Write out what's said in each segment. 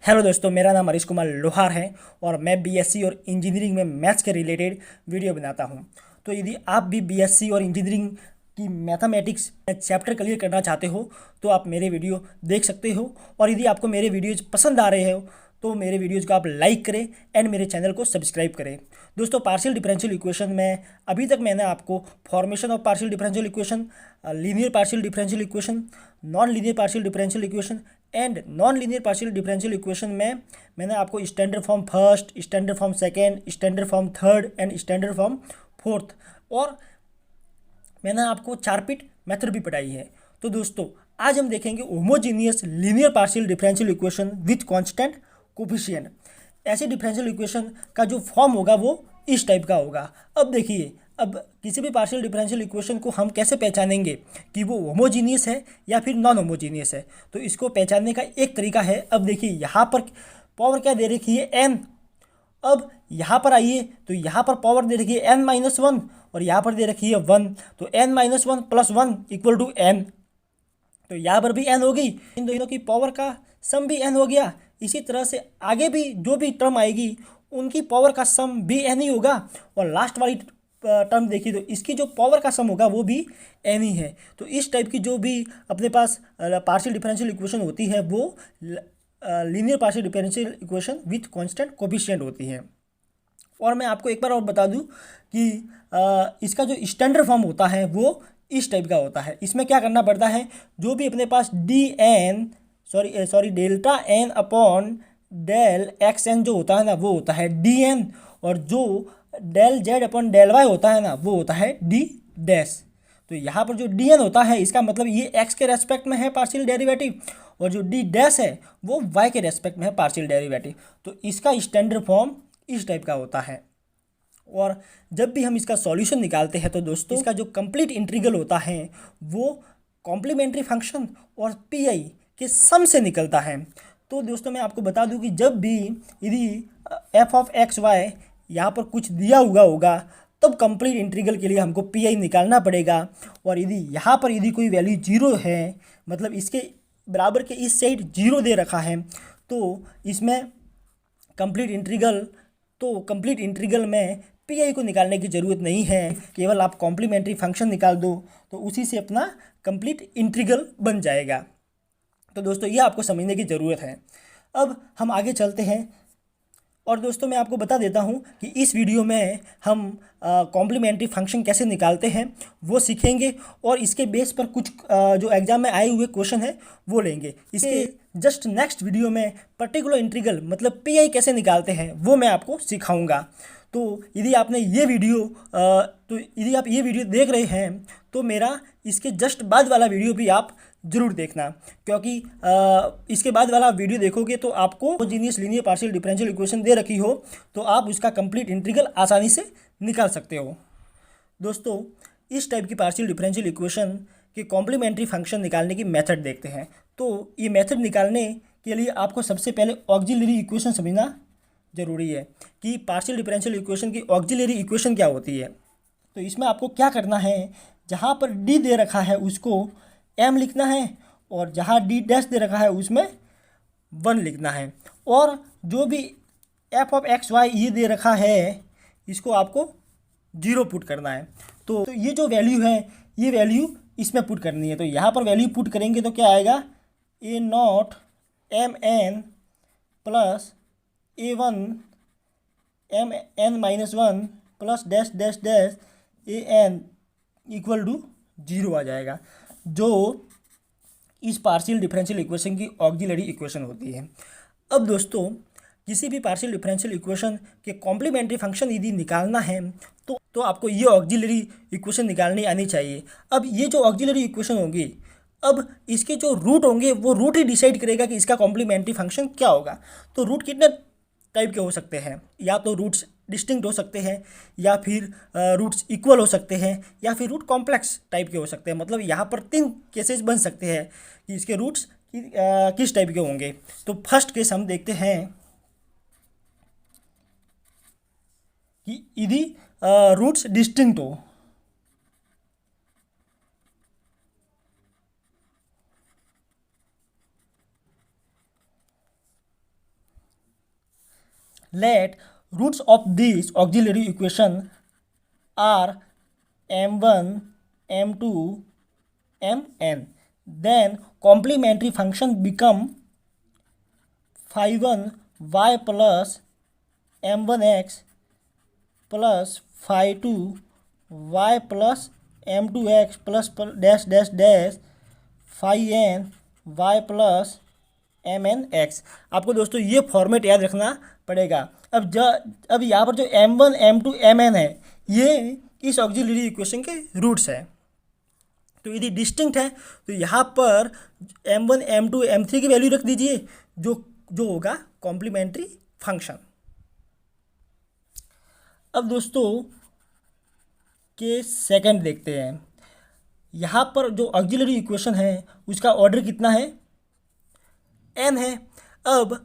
Hello दोस्तों, मेरा नाम हरीश कुमार लोहार है और मैं बीएससी और इंजीनियरिंग में मैथ्स के रिलेटेड वीडियो बनाता हूं। तो यदि आप भी बीएससी और इंजीनियरिंग की मैथमेटिक्स चैप्टर क्लियर करना चाहते हो तो आप मेरे वीडियो देख सकते हो। और यदि आपको मेरे वीडियोज पसंद आ रहे हो तो मेरे वीडियोज़ को आप लाइक करें एंड मेरे चैनल को सब्सक्राइब करें। दोस्तों, पार्शियल डिफरेंशियल इक्वेशन में अभी तक मैंने आपको formation of partial differential equation, linear partial differential equation, non linear partial differential equation and non linear partial differential equation में मैंने आपको standard form first, standard form second, standard form third and standard form fourth, और मैंने आपको Charpit method भी पढ़ाई है। तो दोस्तों, आज हम देखेंगे homogeneous linear partial differential equation with constant coefficient. ऐसे डिफरेंशियल इक्वेशन का जो फॉर्म होगा वो इस टाइप का होगा। अब देखिए, अब किसी भी पार्शियल डिफरेंशियल इक्वेशन को हम कैसे पहचानेंगे कि वो होमोजीनियस है या फिर नॉन होमोजीनियस है। तो इसको पहचानने का एक तरीका है। अब देखिए, यहाँ पर पावर क्या दे रखी है, एन। अब यहाँ पर आइए तो यहाँ पर पावर दे रखी है n-1 और यहाँ पर दे रखी है 1। तो n-1 plus 1 equal to n। तो यहाँ पर भी n हो गई, इन दोनों की पावर का सम भी n हो गया। इसी तरह से आगे भी जो भी टर्म आएगी उनकी पावर का सम भी n ही होगा। और लास्ट वाली टर्म देखिए तो इसकी जो पावर का सम होगा वो भी n ही है। तो इस टाइप की जो भी अपने पास पार्शियल डिफरेंशियल इक्वेशन होती है वो linear partial differential equation with constant coefficient होती है। और मैं आपको एक बार और बता दूं कि इसका जो स्टैंडर्ड फॉर्म होता है वो इस टाइप का होता है। इसमें क्या करना पड़ता है, जो भी अपने पास delta n upon del x n जो होता है ना वो होता है डी एन, और जो del Z upon del Y होता है ना वो होता है डी डैश। तो यहाँ पर जो डी एन होता है इसका मतलब ये एक्स के रेस्पेक्ट में है पार्शियल डेरिवेटिव, और जो डी डैश है वो वाई के रेस्पेक्ट में है पार्शियल डेरिवेटिव। तो इसका स्टैंडर्ड फॉर्म इस टाइप का होता है। और जब भी हम इसका सॉल्यूशन निकालते हैं तो दोस्तों, इसका जो कंप्लीट इंटीग्रल होता है वो कॉम्प्लीमेंट्री फंक्शन और पीआई के सम से निकलता है। तो दोस्तों, मैं आपको बता दूं कि जब भी यदि एफ ऑफ एक्स वाई यहाँ पर कुछ दिया हुआ होगा तब कंप्लीट इंटीग्रल के लिए हमको पीआई निकालना पड़ेगा। और यदि कोई वैल्यू जीरो है, मतलब इसके बराबर के इस साइड जीरो दे रखा है, तो इसमें कंप्लीट इंटीग्रल में पीआई को निकालने की ज़रूरत नहीं है। केवल आप कॉम्प्लीमेंट्री फंक्शन निकाल दो तो उसी से अपना कंप्लीट इंटीग्रल बन जाएगा। तो दोस्तों, ये आपको समझने की ज़रूरत है। अब हम आगे चलते हैं। और दोस्तों, मैं आपको बता देता हूँ कि इस वीडियो में हम कॉम्प्लीमेंट्री फंक्शन कैसे निकालते हैं वो सीखेंगे, और इसके बेस पर कुछ जो एग्जाम में आए हुए क्वेश्चन है वो लेंगे। इसके जस्ट नेक्स्ट वीडियो में पर्टिकुलर इंटीग्रल मतलब पीआई कैसे निकालते हैं वो मैं आपको सिखाऊंगा। तो यदि आप ये वीडियो देख रहे हैं तो मेरा इसके जस्ट बाद वाला वीडियो भी आप ज़रूर देखना, क्योंकि इसके बाद वाला वीडियो देखोगे तो आपको homogeneous linear partial differential equation दे रखी हो तो आप उसका कंप्लीट इंटीग्रल आसानी से निकाल सकते हो। दोस्तों, इस टाइप की पार्शियल डिफरेंशियल इक्वेशन के कॉम्प्लीमेंट्री फंक्शन निकालने की मेथड देखते हैं। तो ये मेथड निकालने के लिए आपको सबसे पहले ऑक्सिलरी इक्वेशन समझना ज़रूरी है कि पार्शियल डिफरेंशियल इक्वेशन की ऑक्सिलरी इक्वेशन क्या होती है। तो इसमें आपको क्या करना है, जहाँ पर डी दे रखा है उसको एम लिखना है, और जहाँ डी डैश दे रखा है उसमें 1 लिखना है, और जो भी एफ ऑफ एक्स वाई ये दे रखा है इसको आपको 0 पुट करना है। तो ये जो वैल्यू है ये वैल्यू इसमें पुट करनी है। तो यहाँ पर वैल्यू पुट करेंगे तो क्या आएगा, a not m n plus A1 mn-1 plus dash dash dash an equal to 0 आ जाएगा, जो इस पार्शियल डिफरेंशियल इक्वेशन की ऑक्सिलरी इक्वेशन होती है। अब दोस्तों, किसी भी पार्शियल डिफरेंशियल इक्वेशन के कॉम्प्लीमेंट्री फंक्शन यदि निकालना है तो आपको ये ऑक्सिलरी इक्वेशन निकालनी आनी चाहिए। अब ये जो ऑक्सिलरी इक्वेशन होगी, अब इसके जो रूट होंगे वो रूट ही डिसाइड करेगा कि इसका कॉम्प्लीमेंट्री फंक्शन क्या होगा। तो रूट कितने टाइप के हो सकते हैं, या तो रूट्स डिस्टिंक्ट हो सकते हैं, या फिर रूट्स इक्वल हो सकते हैं, या फिर रूट कॉम्प्लेक्स टाइप के हो सकते हैं। मतलब यहाँ पर 3 केसेस बन सकते हैं कि इसके रूट्स किस टाइप के होंगे। तो फर्स्ट केस हम देखते हैं कि यदि रूट्स डिस्टिंक्ट हो, let roots of this auxiliary equation are m1 m2 mn, then complementary function become phi1 y plus m1x plus phi2 y plus m2x plus dash dash dash phi n y plus mn x। आपको दोस्तों ये format याद रखना पड़ेगा। अब यहाँ पर जो m1 m2 mn है ये इस ऑक्सिलरी इक्वेशन के रूट्स है। तो यदि डिस्टिंक्ट है तो यहाँ पर m1 m2 m3 की वैल्यू रख दीजिए जो जो होगा कॉम्प्लीमेंट्री फंक्शन। अब दोस्तों केस सेकंड देखते हैं। यहाँ पर जो ऑक्सिलरी इक्वेशन है उसका ऑर्डर कितना है, n है। अब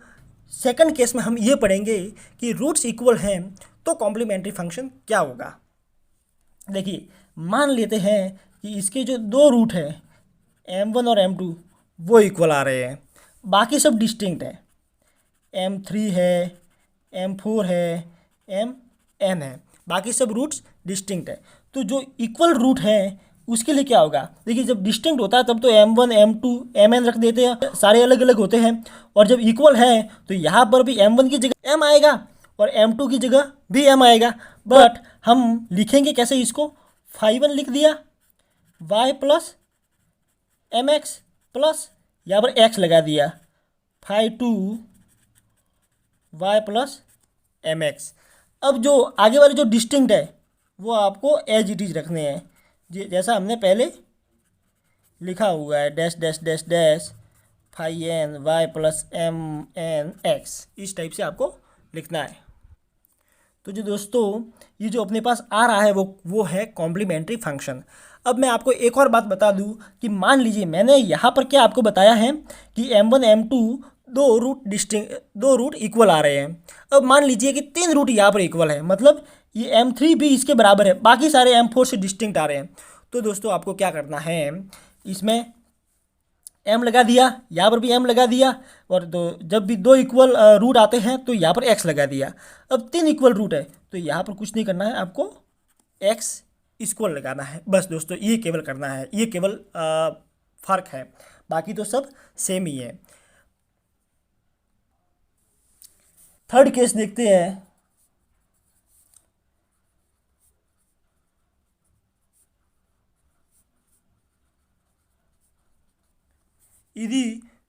सेकंड केस में हम ये पढ़ेंगे कि रूट्स इक्वल हैं तो कॉम्प्लीमेंट्री फंक्शन क्या होगा। देखिए मान लेते हैं कि इसके जो दो रूट है m1 और m2 वो इक्वल आ रहे हैं, बाकी सब डिस्टिंक्ट है, m3 है, m4 है, mn है, बाकी सब रूट्स डिस्टिंक्ट है। तो जो इक्वल रूट है उसके लिए क्या होगा, देखिए जब डिस्टिंक्ट होता है तब तो m1 m2 mn रख देते हैं, सारे अलग अलग होते हैं। और जब इक्वल है तो यहाँ पर भी m1 की जगह m आएगा और m2 की जगह भी m आएगा। बट हम लिखेंगे कैसे इसको, phi1 लिख दिया y प्लस mx प्लस यहाँ पर x लगा दिया phi2 y प्लस mx। अब जो आगे वाले जो डिस्टिंक्ट है वो आपको एज इट इज रखने हैं, जैसा हमने पहले लिखा हुआ है, dash dash dash dash phi N Y plus M N X, इस टाइप से आपको लिखना है। तो जो दोस्तों ये जो अपने पास आ रहा है वो है कॉम्प्लीमेंट्री फंक्शन। अब मैं आपको एक और बात बता दूं कि मान लीजिए मैंने यहाँ पर क्या आपको बताया है कि m1 m2 दो रूट इक्वल आ रहे हैं। अब मान लीजिए कि 3 रूट यहाँ पर इक्वल है, मतलब ये m3 भी इसके बराबर है, बाकी सारे m4 से डिस्टिंक्ट आ रहे हैं। तो दोस्तों आपको क्या करना है, इसमें m लगा दिया, यहाँ पर भी m लगा दिया, और जब भी 2 इक्वल रूट आते हैं तो यहाँ पर x लगा दिया। अब 3 इक्वल रूट है तो यहाँ पर कुछ नहीं करना है, आपको x स्क्वायर लगाना है। बस दोस्तों ये केवल करना है, ये केवल फ़र्क है, बाकी तो सब सेम ही है। थर्ड केस देखते हैं। यदि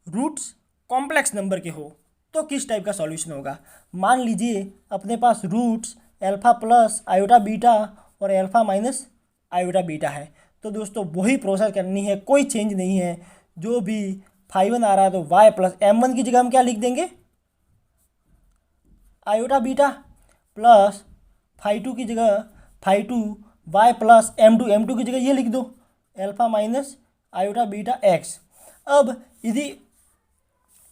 रूट्स कॉम्प्लेक्स नंबर के हो तो किस टाइप का सॉल्यूशन होगा। मान लीजिए अपने पास roots alpha plus iota beta और अल्फ़ा माइनस आयोटा बीटा है, तो दोस्तों वही प्रोसेस करनी है, कोई चेंज नहीं है। जो भी phi1 आ रहा है तो y प्लस m1 की जगह हम क्या लिख देंगे, आयोटा बीटा, प्लस phi2 की जगह phi2 y प्लस m2 की जगह ये लिख दो alpha minus iota beta x। अब यदि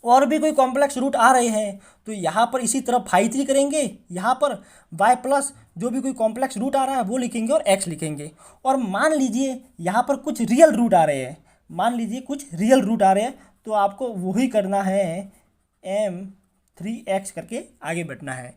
और भी कोई कॉम्प्लेक्स रूट आ रहे हैं तो यहाँ पर इसी तरह phi3 करेंगे, यहाँ पर y प्लस जो भी कोई कॉम्प्लेक्स रूट आ रहा है वो लिखेंगे और x लिखेंगे। और मान लीजिए यहाँ पर कुछ रियल रूट आ रहे हैं, मान लीजिए कुछ रियल रूट आ रहे हैं तो आपको वही करना है, m3x करके आगे बढ़ना है।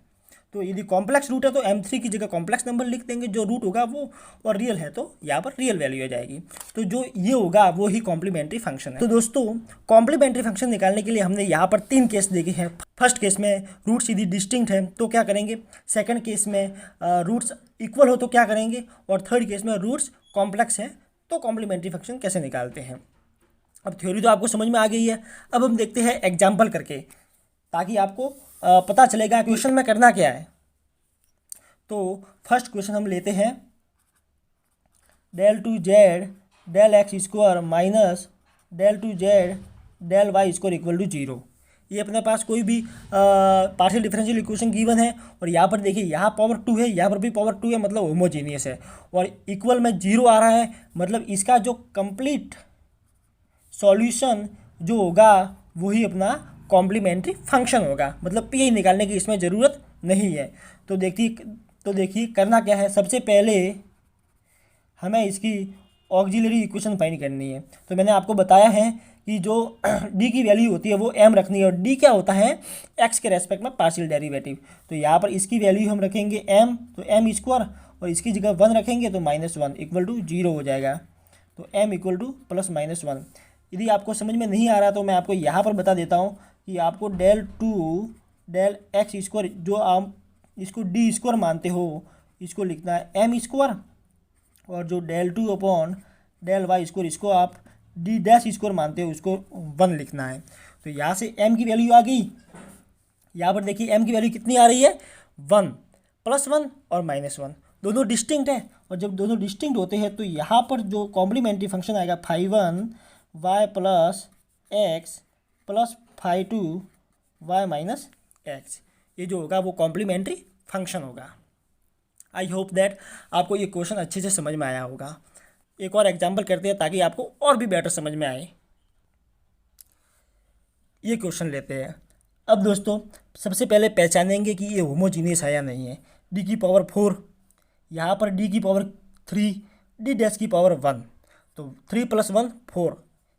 तो यदि कॉम्प्लेक्स रूट है तो m3 की जगह कॉम्प्लेक्स नंबर लिख देंगे जो रूट होगा वो, और रियल है तो यहाँ पर रियल वैल्यू आ जाएगी। तो जो ये होगा वो ही कॉम्प्लीमेंट्री फंक्शन है। तो दोस्तों कॉम्प्लीमेंट्री फंक्शन निकालने के लिए हमने यहाँ पर 3 केस देखे हैं। फर्स्ट केस में रूट्स यदि डिस्टिंक्ट है तो क्या करेंगे, सेकंड केस में रूट्स इक्वल हो तो क्या करेंगे, और थर्ड केस में रूट्स कॉम्प्लेक्स है तो कॉम्प्लीमेंट्री फंक्शन कैसे निकालते हैं। अब थ्योरी तो आपको समझ में आ गई है, अब हम देखते हैं एग्जाम्पल करके, ताकि आपको पता चलेगा क्वेश्चन में करना क्या है। तो फर्स्ट क्वेश्चन हम लेते हैं, del 2z del x square minus del 2z del y square equal to 0। ये अपने पास कोई भी पार्शियल डिफरेंशियल इक्वेशन गिवन है, और यहाँ पर देखिए यहाँ पावर 2 है, यहाँ पर भी पावर 2 है, मतलब होमोजीनियस है, और इक्वल में 0 आ रहा है, मतलब इसका जो कंप्लीट सॉल्यूशन जो होगा वही अपना कॉम्प्लीमेंट्री फंक्शन होगा, मतलब पी निकालने की इसमें ज़रूरत नहीं है। तो देखिए करना क्या है, सबसे पहले हमें इसकी ऑक्सिलरी इक्वेशन फाइंड करनी है। तो मैंने आपको बताया है कि जो डी की वैल्यू होती है वो m रखनी है, और डी क्या होता है, x के रेस्पेक्ट में पार्शियल डेरिवेटिव। तो यहाँ पर इसकी वैल्यू हम रखेंगे m, तो m स्क्वायर, और इसकी जगह 1 रखेंगे तो -1 इक्वल टू 0 हो जाएगा। तो m इक्वल टू +-1। यदि आपको समझ में नहीं आ रहा तो मैं आपको यहाँ पर बता देता हूँ कि आपको del x स्क्वायर, जो आप इसको डी स्क्वायर मानते हो, इसको लिखना है m स्क्वायर, और जो del y स्क्वायर, इसको आप डी डैश स्क्वायर मानते हो, उसको 1 लिखना है। तो यहाँ से m की वैल्यू आ गई। यहाँ पर देखिए m की वैल्यू कितनी आ रही है, 1, +1 और -1, दोनों डिस्टिंक्ट है। और जब दोनों डिस्टिंक्ट होते हैं तो यहाँ पर जो कॉम्प्लीमेंट्री फंक्शन आएगा phi1 y + x + phi2 y - x, ये जो होगा वो कॉम्प्लीमेंट्री फंक्शन होगा। आई होप दैट आपको ये क्वेश्चन अच्छे से समझ में आया होगा। एक और एग्जाम्पल करते हैं ताकि आपको और भी बेटर समझ में आए। ये क्वेश्चन लेते हैं। अब दोस्तों सबसे पहले पहचानेंगे कि ये होमोजीनियस है या नहीं है। डी की पावर 4, यहाँ पर डी की पावर 3, डी डैश की पावर 1, तो 3 + 1 4,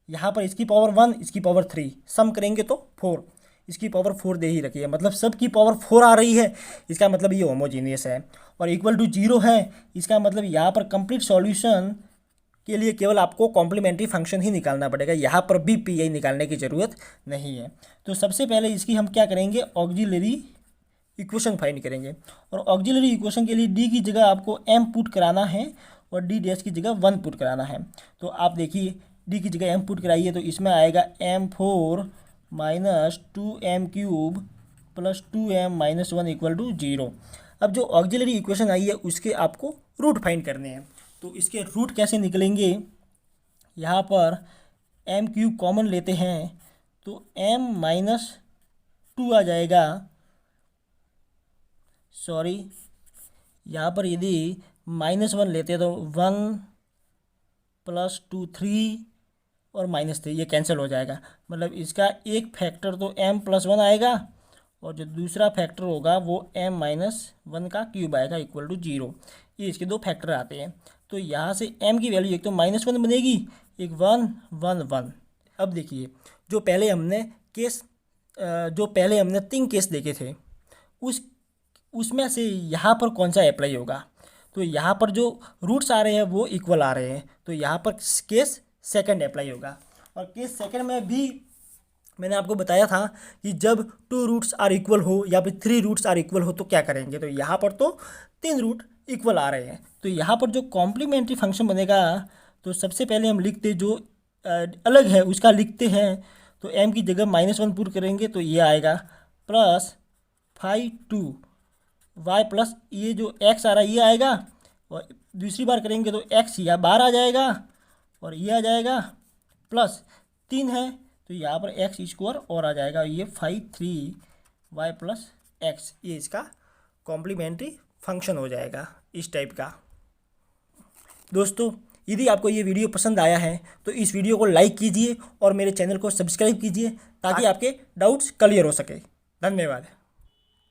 यहाँ पर इसकी पावर 1, इसकी पावर 3, सम करेंगे तो 4, इसकी पावर 4 दे ही रखी है, मतलब सब की पावर 4 आ रही है, इसका मतलब ये होमोजीनियस है। और इक्वल टू 0 है, इसका मतलब यहाँ पर कंप्लीट सॉल्यूशन के लिए केवल आपको कॉम्प्लीमेंट्री फंक्शन ही निकालना पड़ेगा, यहाँ पर भी पी आई निकालने की ज़रूरत नहीं है। तो सबसे पहले इसकी हम क्या करेंगे, ऑक्सिलरी इक्वेशन फाइंड करेंगे। और ऑक्सिलरी इक्वेशन के लिए डी की जगह आपको m पुट कराना है और डी डैश की जगह 1 पुट कराना है। तो आप देखिए डी की जगह m पुट कराइए तो इसमें आएगा m4 - 2m³ + 2m - 1 equal to 0। अब जो ऑक्सिलरी इक्वेशन आई है उसके आपको रूट फाइंड करने हैं। तो इसके रूट कैसे निकलेंगे, यहाँ पर m³ कॉमन लेते हैं तो m - 2 आ जाएगा, सॉरी यहाँ पर यदि -1 लेते हैं तो 1 + 2 3 और -3, ये कैंसिल हो जाएगा। मतलब इसका एक फैक्टर तो m + 1 आएगा और जो दूसरा फैक्टर होगा वो m - 1 का क्यूब आएगा इक्वल टू 0। ये इसके दो फैक्टर आते हैं। तो यहाँ से m की वैल्यू एक तो -1 बनेगी, एक 1 1 1। अब देखिए जो पहले हमने 3 केस देखे थे उसमें से यहाँ पर कौन सा अप्लाई होगा। तो यहाँ पर जो रूट्स आ रहे हैं वो इक्वल आ रहे हैं, तो यहाँ पर केस सेकंड अप्लाई होगा। और केस सेकंड में भी मैंने आपको बताया था कि जब 2 रूट्स आर इक्वल हो या फिर 3 रूट्स आर इक्वल हो तो क्या करेंगे। तो यहाँ पर तो 3 रूट इक्वल आ रहे हैं, तो यहाँ पर जो कॉम्प्लीमेंट्री फंक्शन बनेगा तो सबसे पहले हम लिखते जो अलग है उसका लिखते हैं। तो m की जगह -1 पुट करेंगे तो ये आएगा +phi2 y प्लस ये जो x आ रहा है ये आएगा, और दूसरी बार करेंगे तो x या बाहर आ जाएगा और ये आ जाएगा, प्लस 3 है तो यहाँ पर x स्क्वायर और आ जाएगा, ये 5 3 y + x, ये इसका कॉम्प्लीमेंट्री फंक्शन हो जाएगा इस टाइप का। दोस्तों यदि आपको ये वीडियो पसंद आया है तो इस वीडियो को लाइक कीजिए और मेरे चैनल को सब्सक्राइब कीजिए ताकि आपके डाउट्स क्लियर हो सके। धन्यवाद।